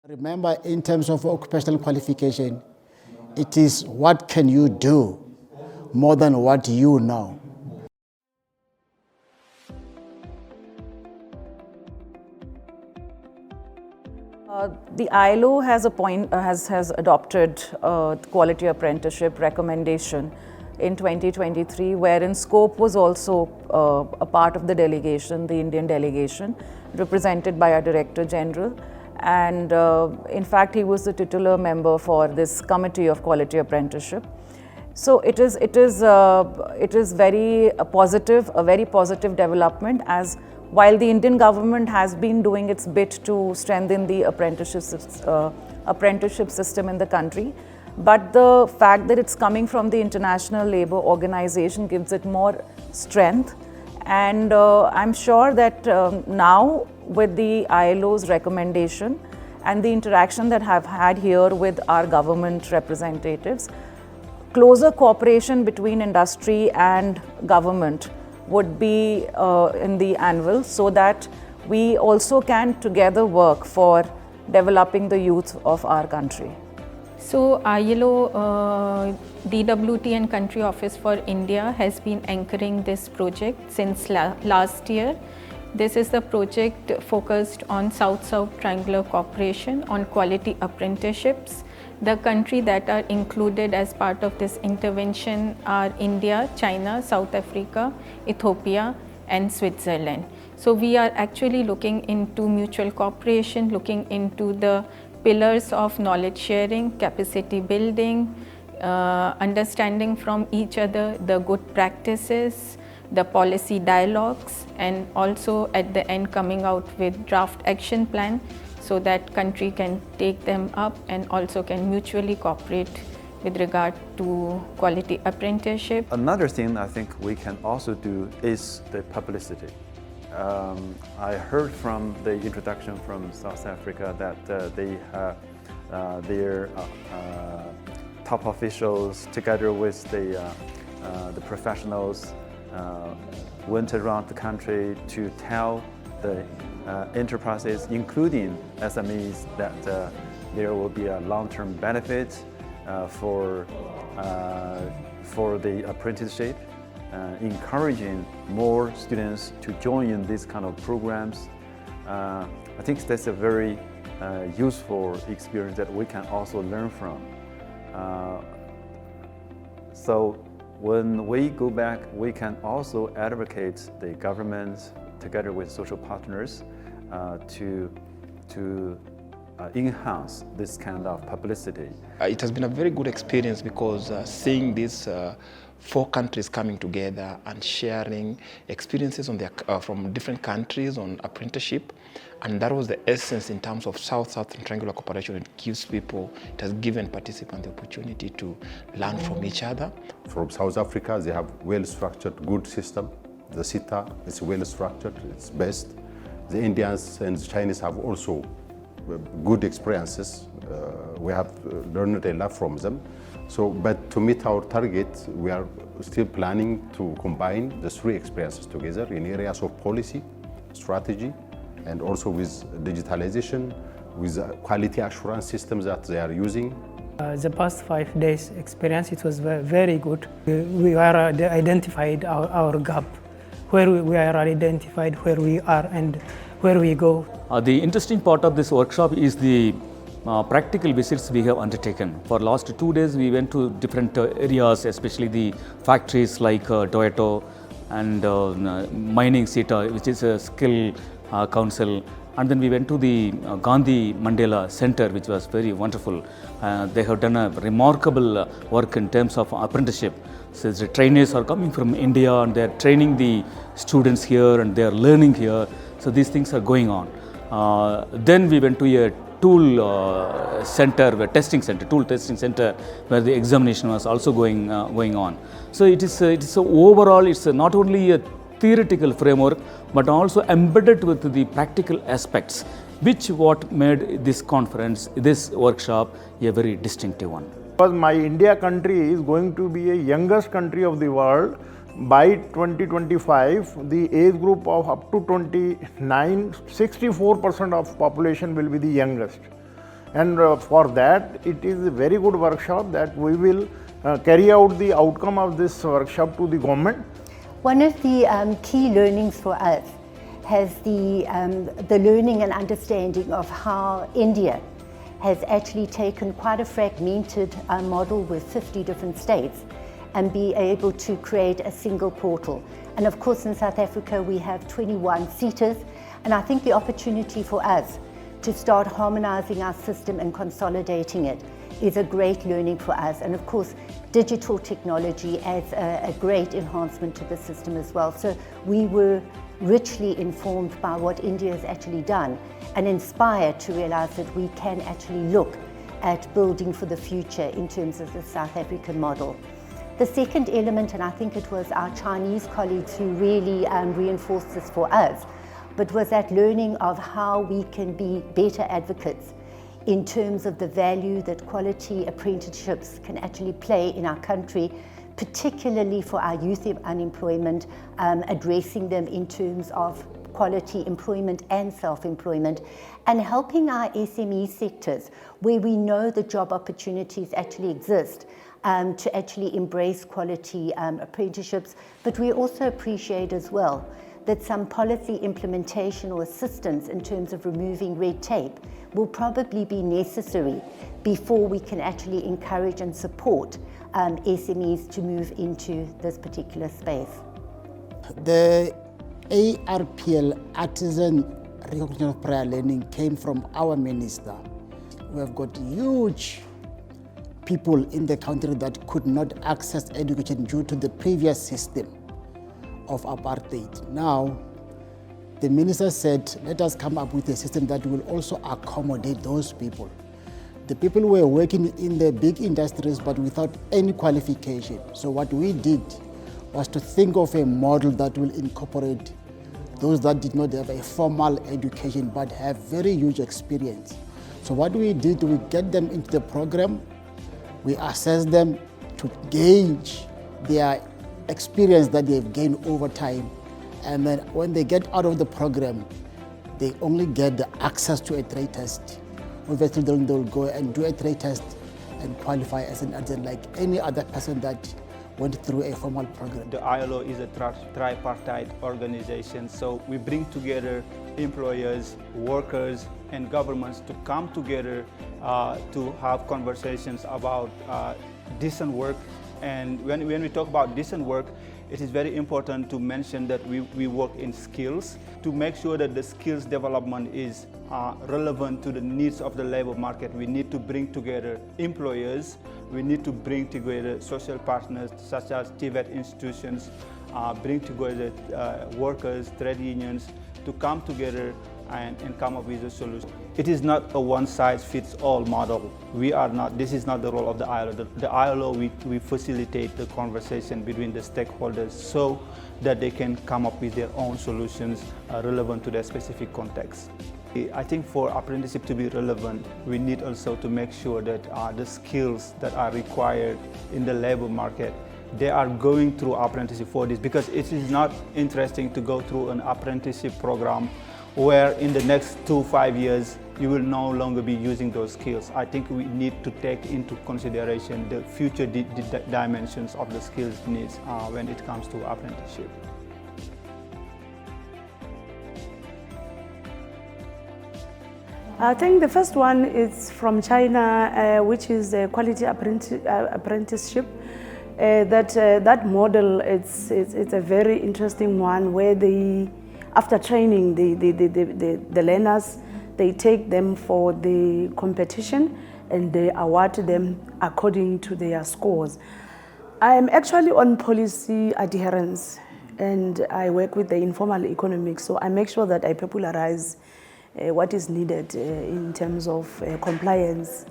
Remember, in terms of occupational qualification, it is what can you do more than what you know. The ILO has adopted quality apprenticeship recommendation in 2023, wherein Scope was also a part of the delegation, the Indian delegation, represented by our Director General. And in fact, he was the titular member for this Committee of Quality Apprenticeship. So it is very positive, a very positive development, as while the Indian government has been doing its bit to strengthen the apprenticeship system in the country, but the fact that it's coming from the International Labour Organization gives it more strength. And I'm sure that now with the ILO's recommendation and the interaction that I've had here with our government representatives, closer cooperation between industry and government would be in the anvil, so that we also can together work for developing the youth of our country. So ILO DWT and Country Office for India has been anchoring this project since last year. This is the project focused on South-South Triangular Cooperation on quality apprenticeships. The countries that are included as part of this intervention are India, China, South Africa, Ethiopia and Switzerland. So we are actually looking into mutual cooperation, looking into the pillars of knowledge sharing, capacity building, understanding from each other the good practices, the policy dialogues, and also at the end coming out with draft action plan so that country can take them up and also can mutually cooperate with regard to quality apprenticeship. Another thing I think we can also do is the publicity. I heard from the introduction from South Africa that they have their top officials together with the professionals went around the country to tell the enterprises, including SMEs, that there will be a long-term benefit for the apprenticeship, encouraging more students to join in these kind of programs. I think that's a very useful experience that we can also learn from. So when we go back, we can also advocate the government together with social partners to enhance this kind of publicity. It has been a very good experience because seeing these four countries coming together and sharing experiences on from different countries on apprenticeship, and that was the essence in terms of South-South Triangular Cooperation. It gives people, it has given participants the opportunity to learn from each other. From South Africa, they have well-structured, good system. The SITA is well-structured, it's best. The Indians and the Chinese have also good experiences. We have learned a lot from them. So, but to meet our target, we are still planning to combine the three experiences together in areas of policy, strategy, and also with digitalization, with quality assurance systems that they are using. The past 5 days experience, it was very good. We are identified our gap, where we are identified where we are and where we go. The interesting part of this workshop is the practical visits we have undertaken. For last 2 days we went to different areas, especially the factories like Toyota and mining SITA, which is a skill council. And then we went to the Gandhi Mandela Center, which was very wonderful. They have done a remarkable work in terms of apprenticeship. So the trainees are coming from India and they are training the students here and they are learning here. So these things are going on. Then we went to a tool center, a testing center, tool testing center, where the examination was also going on. So overall, it's not only a theoretical framework, but also embedded with the practical aspects, which what made this conference, this workshop, a very distinctive one. Because my India country is going to be a youngest country of the world. By 2025, the age group of up to 29, 64% of population will be the youngest. And for that, it is a very good workshop that we will carry out the outcome of this workshop to the government. One of the key learnings for us has the learning and understanding of how India has actually taken quite a fragmented model with 50 different states and be able to create a single portal. And of course in South Africa we have 21 SETAs, and I think the opportunity for us to start harmonizing our system and consolidating it is a great learning for us. And of course digital technology adds a great enhancement to the system as well. So we were richly informed by what India has actually done and inspired to realize that we can actually look at building for the future in terms of the South African model. The second element, and I think it was our Chinese colleagues who really reinforced this for us, but was that learning of how we can be better advocates in terms of the value that quality apprenticeships can actually play in our country, particularly for our youth unemployment, addressing them in terms of quality employment and self-employment, and helping our SME sectors where we know the job opportunities actually exist to actually embrace quality apprenticeships. But we also appreciate as well that some policy implementation or assistance in terms of removing red tape will probably be necessary before we can actually encourage and support SMEs to move into this particular space. The ARPL, Artisan Recognition of Prior Learning, came from our minister. We have got huge people in the country that could not access education due to the previous system of apartheid. Now, the minister said, let us come up with a system that will also accommodate those people. The people were working in the big industries but without any qualification. So what we did was to think of a model that will incorporate those that did not have a formal education but have very huge experience. So what we did, we get them into the program, we assess them to gauge their experience that they've gained over time, and then when they get out of the program, they only get the access to a trade test. Obviously, then they'll go and do a trade test and qualify as an artisan like any other person that went through a formal program. The ILO is a tripartite organization, so we bring together employers, workers, and governments to come together to have conversations about decent work. And when we talk about decent work, it is very important to mention that we work in skills to make sure that the skills development is relevant to the needs of the labor market. We need to bring together employers, we need to bring together social partners such as TVET institutions, bring together workers, trade unions to come together and come up with a solution. It is not a one-size-fits-all model. This is not the role of the ILO. The ILO, we facilitate the conversation between the stakeholders so that they can come up with their own solutions relevant to their specific context. I think for apprenticeship to be relevant, we need also to make sure that the skills that are required in the labor market, they are going through apprenticeship for this, because it is not interesting to go through an apprenticeship program where in the next 2-5 years you will no longer be using those skills. I think we need to take into consideration the future dimensions of the skills needs when it comes to apprenticeship. I think the first one is from China, which is a quality apprenticeship. That model, it's a very interesting one where they, after training the learners, they take them for the competition and they award them according to their scores. I am actually on policy adherence and I work with the informal economics, so I make sure that I popularize what is needed in terms of compliance.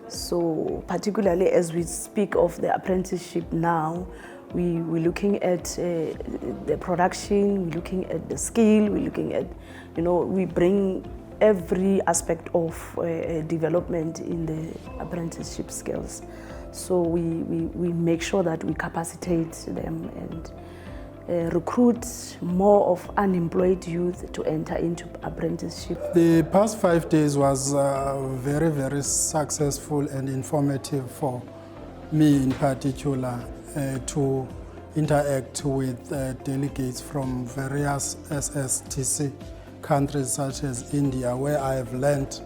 So particularly as we speak of the apprenticeship now, we're looking at the production, we're looking at the skill, we're looking at, we bring every aspect of development in the apprenticeship skills. So we make sure that we capacitate them recruit more of unemployed youth to enter into apprenticeship. The past 5 days was very, very successful and informative for me in particular to interact with delegates from various SSTC countries such as India, where I have learned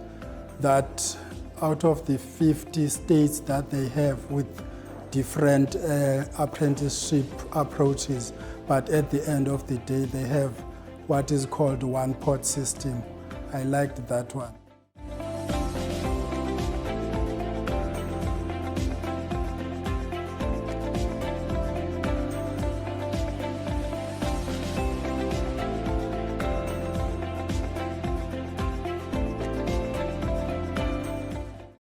that out of the 50 states that they have with different apprenticeship approaches, but at the end of the day they have what is called one pot system. I liked that one.